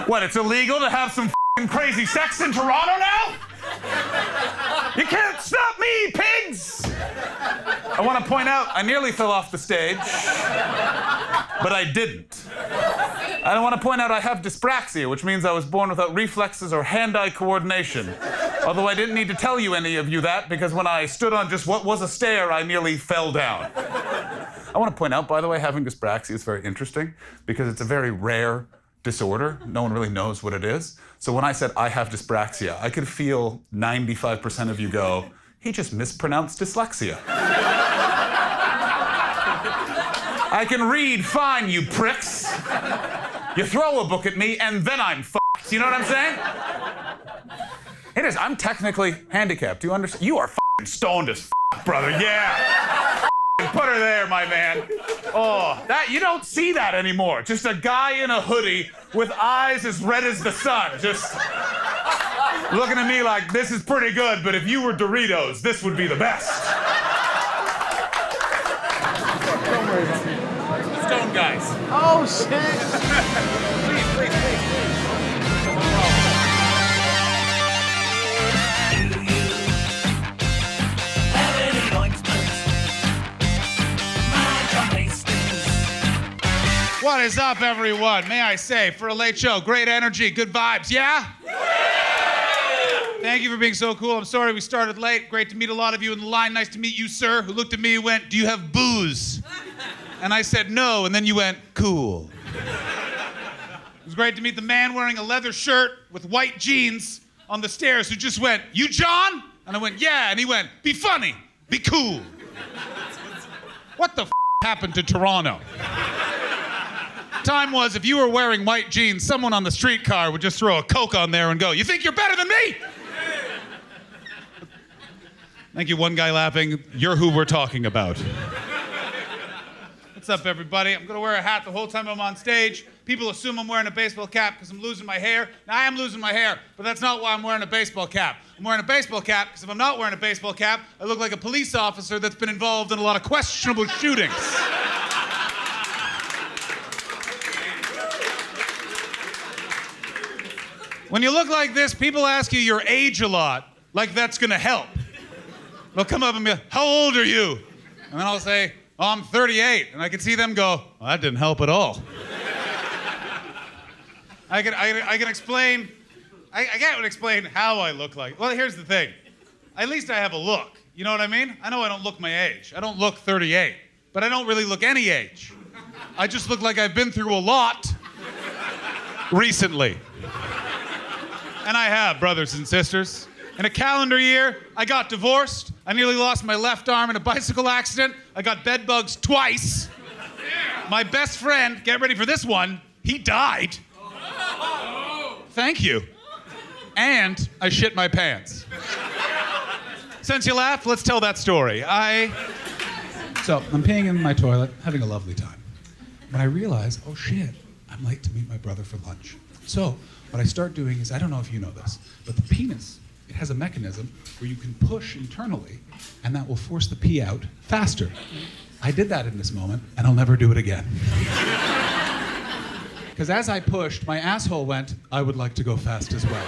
What, it's illegal to have some f***ing crazy sex in Toronto now? You can't stop me, pigs! I want to point out, I nearly fell off the stage, but I didn't. I want to point out I have dyspraxia, which means I was born without reflexes or hand-eye coordination. Although I didn't need to tell you, any of you, that, because when I stood on just what was a stair, I nearly fell down. I want to point out, by the way, having dyspraxia is very interesting because it's a very rare disorder. No one really knows what it is. So when I said I have dyspraxia, I could feel 95% of you go, he just mispronounced dyslexia. I can read fine, you pricks. You throw a book at me and then I'm f***ed. You know what I'm saying? It is. I'm technically handicapped. Do you understand? You are f***ing stoned as f***, brother. Yeah. Put her there, my man. Oh, that you don't see that anymore. Just a guy in a hoodie with eyes as red as the sun. Just looking at me like, this is pretty good, but if you were Doritos, this would be the best. Don't worry about me. Stone guys. Oh, shit. Please. What is up, everyone? May I say, for a late show, great energy, good vibes, yeah? Thank you for being so cool. I'm sorry we started late. Great to meet a lot of you in the line. Nice to meet you, sir, who looked at me and went, do you have booze? And I said, no, and then you went, cool. It was great to meet the man wearing a leather shirt with white jeans on the stairs who just went, you John? And I went, yeah, and he went, be funny, be cool. What the f*** happened to Toronto? Time was, if you were wearing white jeans, someone on the streetcar would just throw a Coke on there and go, you think you're better than me? Thank you, one guy laughing. You're who we're talking about. What's up, everybody? I'm gonna wear a hat the whole time I'm on stage. People assume I'm wearing a baseball cap because I'm losing my hair. Now, I am losing my hair, but that's not why I'm wearing a baseball cap. I'm wearing a baseball cap because if I'm not wearing a baseball cap, I look like a police officer that's been involved in a lot of questionable shootings. When you look like this, people ask you your age a lot, like that's gonna help. They'll come up and be like, how old are you? And then I'll say, oh, I'm 38. And I can see them go, well, that didn't help at all. I can explain, I can't explain how I look like. Well, here's the thing. At least I have a look. You know what I mean? I know I don't look my age. I don't look 38, but I don't really look any age. I just look like I've been through a lot recently. And I have, brothers and sisters. In a calendar year, I got divorced. I nearly lost my left arm in a bicycle accident. I got bed bugs twice. My best friend, get ready for this one, he died. Thank you. And I shit my pants. Since you laughed, let's tell that story. So I'm peeing in my toilet, having a lovely time. But I realize, oh shit, I'm late to meet my brother for lunch. So what I start doing is, I don't know if you know this, but the penis, it has a mechanism where you can push internally, and that will force the pee out faster. I did that in this moment, and I'll never do it again. Because as I pushed, my asshole went, I would like to go fast as well.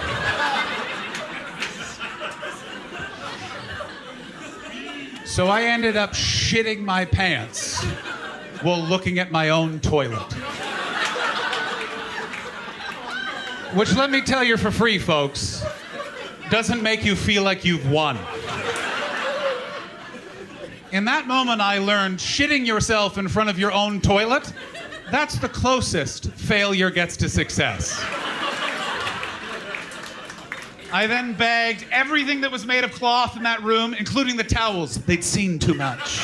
So I ended up shitting my pants while looking at my own toilet. Which, let me tell you for free, folks, doesn't make you feel like you've won. In that moment, I learned shitting yourself in front of your own toilet, that's the closest failure gets to success. I then bagged everything that was made of cloth in that room, including the towels. They'd seen too much.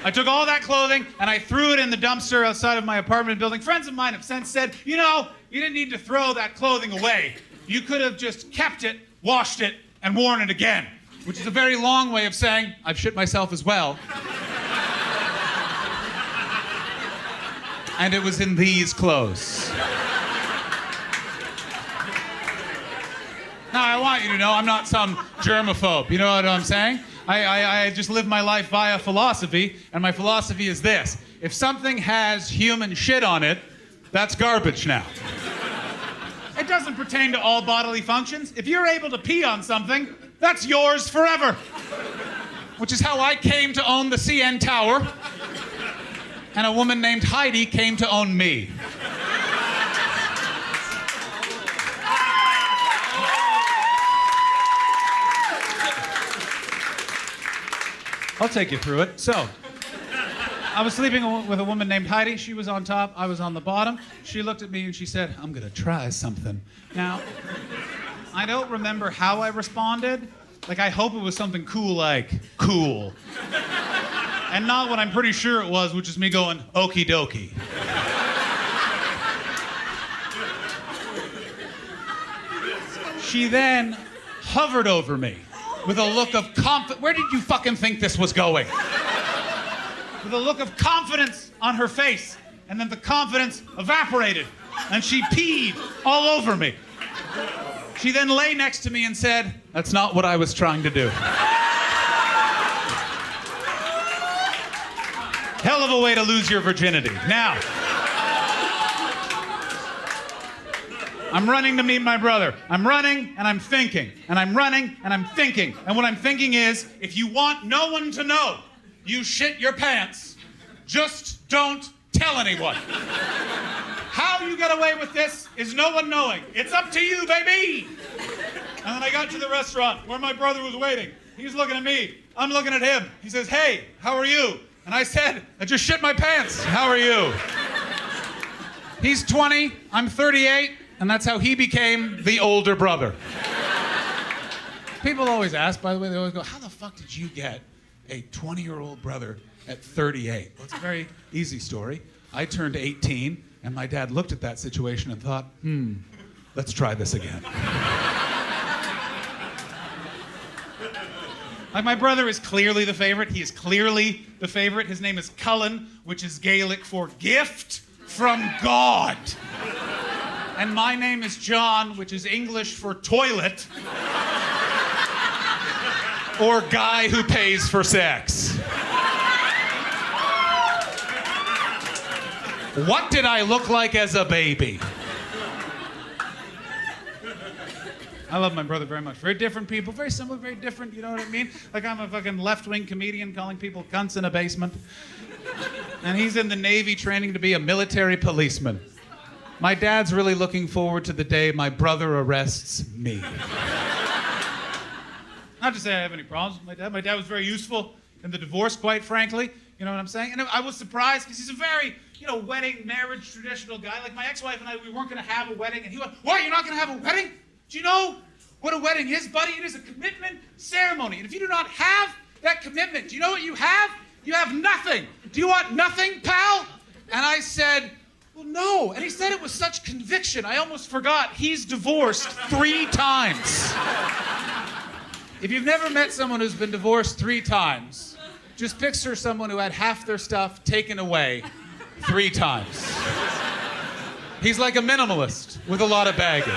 I took all that clothing and I threw it in the dumpster outside of my apartment building. Friends of mine have since said, you know, you didn't need to throw that clothing away. You could have just kept it, washed it, and worn it again. Which is a very long way of saying, I've shit myself as well. And it was in these clothes. Now, I want you to know I'm not some germaphobe. You know what I'm saying? I just live my life via philosophy, and my philosophy is this. If something has human shit on it, That's garbage now. It doesn't pertain to all bodily functions. If you're able to pee on something, that's yours forever. Which is how I came to own the CN Tower, and a woman named Heidi came to own me. I'll take you through it. So, I was sleeping with a woman named Heidi. She was on top, I was on the bottom. She looked at me and she said, "I'm gonna try something." Now, I don't remember how I responded. Like, I hope it was something cool like, "Cool." And not what I'm pretty sure it was, which is me going, "Okie dokie." She then hovered over me with a look of confidence. Where did you fucking think this was going? With a look of confidence on her face, and then the confidence evaporated, and she peed all over me. She then lay next to me and said, "That's not what I was trying to do." Hell of a way to lose your virginity. Now, I'm running to meet my brother. I'm running and I'm thinking, and I'm running and I'm thinking. And what I'm thinking is, if you want no one to know you shit your pants, just don't tell anyone. How you get away with this is no one knowing. It's up to you, baby. And then I got to the restaurant where my brother was waiting. He's looking at me. I'm looking at him. He says, "Hey, how are you?" And I said, "I just shit my pants. How are you?" He's 20, I'm 38, and that's how he became the older brother. People always ask, by the way, they always go, "How the fuck did you get a 20-year-old brother at 38? Well, it's a very easy story. I turned 18, and my dad looked at that situation and thought, let's try this again. Like, my brother is clearly the favorite. He is clearly the favorite. His name is Cullen, which is Gaelic for gift from God. And my name is John, which is English for toilet, or guy who pays for sex. What did I look like as a baby? I love my brother very much. Very different people, very similar, very different, you know what I mean? Like, I'm a fucking left-wing comedian calling people cunts in a basement. And he's in the Navy training to be a military policeman. My dad's really looking forward to the day my brother arrests me. Not to say I have any problems with my dad. My dad was very useful in the divorce, quite frankly. You know what I'm saying? And I was surprised because he's a very, wedding, marriage, traditional guy. Like, my ex-wife and I, we weren't going to have a wedding. And he went, "What, you're not going to have a wedding? Do you know what a wedding is, buddy? It is a commitment ceremony. And if you do not have that commitment, do you know what you have? You have nothing. Do you want nothing, pal?" And I said, "Well, no." And he said it with such conviction, I almost forgot he's divorced 3 times. If you've never met someone who's been divorced 3 times, just picture someone who had half their stuff taken away 3 times. He's like a minimalist with a lot of baggage.